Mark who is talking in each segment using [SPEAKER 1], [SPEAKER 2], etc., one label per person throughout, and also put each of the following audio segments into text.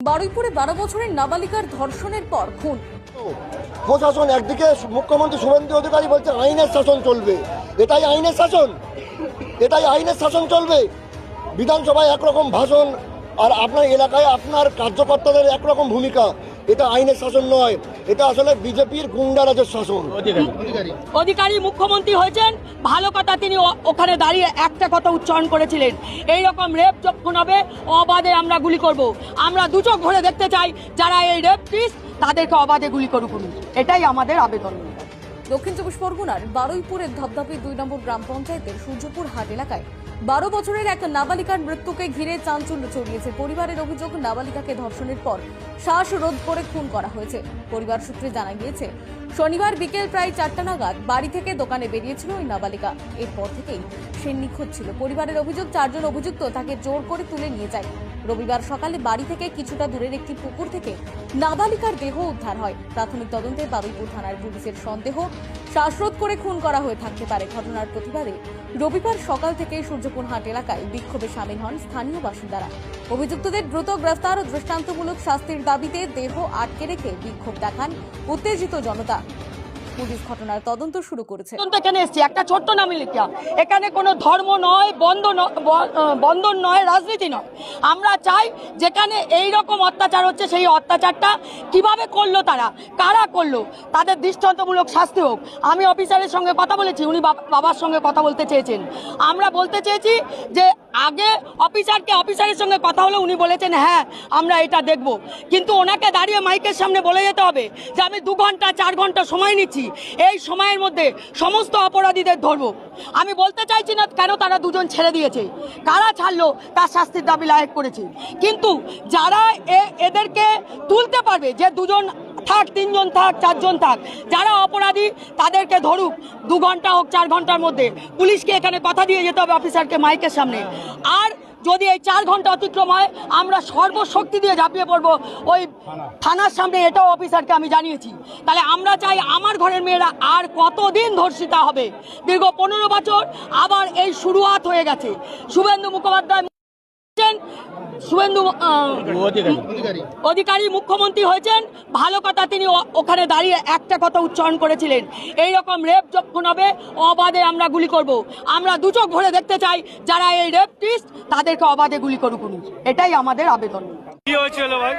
[SPEAKER 1] বারুইপুরে 12 বছরের নাবালিকার ধর্ষণের পর খুন।
[SPEAKER 2] প্রশাসন একদিকে মুখ্যমন্ত্রী শুভেন্দু অধিকারী বলছে আইনের শাসন চলবে, এটাই আইনের শাসন, এটাই আইনের শাসন চলবে। বিধানসভায় একরকম ভাষণ আর আপনার এলাকায় আপনার কার্যকর্তাদের একরকম ভূমিকা, এটা আইনের শাসন নয়, এটা আসলে বিজেপির গুন্ডারাজের শাসন।
[SPEAKER 3] অধিকারী মুখ্যমন্ত্রী হয়েছেন, ভালো কথা, তিনি ওখানে দাঁড়িয়ে একটা কথা উচ্চারণ করেছিলেন, এই রকম রেপ যখন হবে অবাধে আমরা গুলি করব। আমরা দু চোখ ভরে দেখতে চাই যারা এই রেপটিস্ট তাদেরকে অবাধে গুলি করুক, এটাই আমাদের আবেদন।
[SPEAKER 1] দক্ষিণ চব্বিশ পরগনার বারুইপুরের ধপধপি 2 নম্বর গ্রাম পঞ্চায়েতের সূর্যপুর হাট এলাকায় 12 বছরের এক নাবালিকার মৃত্যুকে ঘিরে চাঞ্চল্য ছড়িয়েছে। পরিবারের অভিযোগ, নাবালিকাকে ধর্ষণের পর শ্বাসরোধ করে খুন করা হয়েছে। পরিবার সূত্রে জানা গিয়েছে, শনিবার বিকেল প্রায় 4টা নাগাদ বাড়ি থেকে দোকানে বেরিয়েছিল ওই নাবালিকা। এরপর থেকেই সে নিখোঁজ ছিল। পরিবারের অভিযোগ, 4 জন অভিযুক্ত তাকে জোর করে তুলে নিয়ে যায়। রবিবার সকালে বাড়ি থেকে কিছুটা দূরের একটি পুকুর থেকে নাবালিকার দেহ উদ্ধার হয়। প্রাথমিক তদন্তে বারুইপুর থানার পুলিশের সন্দেহ শ্বাসরোধ করে খুন করা হয়ে থাকতে পারে। ঘটনার প্রতিবাদে রবিবার সকাল থেকে সূর্যপুর হাট এলাকায় বিক্ষোভে সামিল হন স্থানীয় বাসিন্দারা। অভিযুক্তদের দ্রুত গ্রেফতার ও দৃষ্টান্তমূলক শাস্তির দাবিতে দেহ আটকে রেখে বিক্ষোভ দেখান উত্তেজিত জনতা। পুলিশ ঘটনার তদন্ত শুরু করেছে।
[SPEAKER 3] এখানে এসেছি একটা ছোট্ট নাবালিকা, এখানে কোনো ধর্ম নয়, বন্ধন নয়, রাজনীতি নয়। আমরা চাই যেখানে এই রকম অত্যাচার হচ্ছে সেই অত্যাচারটা কিভাবে করলো, তারা কারা করলো, তাদের দৃষ্টান্তমূলক শাস্তি হোক। আমি অফিসারের সঙ্গে কথা বলেছি, উনি বাবার সঙ্গে কথা বলতে চেয়েছেন। আমরা বলতে চেয়েছি যে আগে অফিসারের সঙ্গে কথা হলো, উনি বলেছেন হ্যাঁ আমরা এটা দেখব, কিন্তু ওনাকে দাঁড়িয়ে মাইকের সামনে বলে যেতে হবে যে আমি 2 ঘন্টা 4 ঘন্টা সময় নিচ্ছি, এই সময়ের মধ্যে সমস্ত অপরাধীদের ধরবো। আমি বলতে চাইছি না কেন তারা 2 জন ছেড়ে দিয়েছে, কারা ছাড়লো তার শাস্তির দাবি লায়েক করেছে, কিন্তু যারা এদেরকে তুলতে পারবে, যে 2 জন থাক, 3 জন থাক, 4 জন থাক, যারা অপরাধী তাদেরকে ধরুক। 2 ঘন্টা হোক 4 ঘন্টার মধ্যে পুলিশকে এখানে কথা দিয়ে যেতে হবে অফিসারকে মাইকের সামনে। আর যদি এই 4 ঘন্টা অতিক্রম হয় আমরা সর্বশক্তি দিয়ে ঝাঁপিয়ে পড়বো ওই থানার সামনে, এটাও অফিসারকে আমি জানিয়েছি। তাহলে আমরা চাই, আমার ঘরের মেয়েরা আর কতদিন ধর্ষিতা হবে? দীর্ঘ 15 বছর আবার এই শুরুয়াত হয়ে গেছে। শুভেন্দু মুখোপাধ্যায় অধিকারী মুখ্যমন্ত্রী হয়েছেন, ভালো কথা, তিনি ওখানে দাঁড়িয়ে একটা কথা উচ্চারণ করেছিলেন, এই রকম রেপ যখন হবে অবাধে আমরা গুলি করব। আমরা দু চোখ ভরে দেখতে চাই যারা এই রেপটিস্ট তাদেরকে অবাধে গুলি করুক, এটাই আমাদের আবেদন।
[SPEAKER 4] কি হয়েছিল ভাই?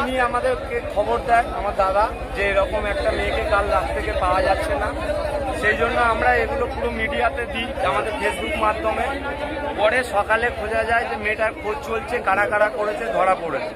[SPEAKER 4] ইনি আমাদেরকে খবর দেয়, আমার দাদা, যে এরকম একটা মেয়েকে কাল রাত থেকে পাওয়া যাচ্ছে না। সেই জন্য আমরা এগুলো পুরো মিডিয়াতে দিই, আমাদের ফেসবুক মাধ্যমে। পরে সকালে খোঁজা যায় যে মেয়েটার খোঁজ চলছে, কারা কারা করেছে, ধরা পড়েছে।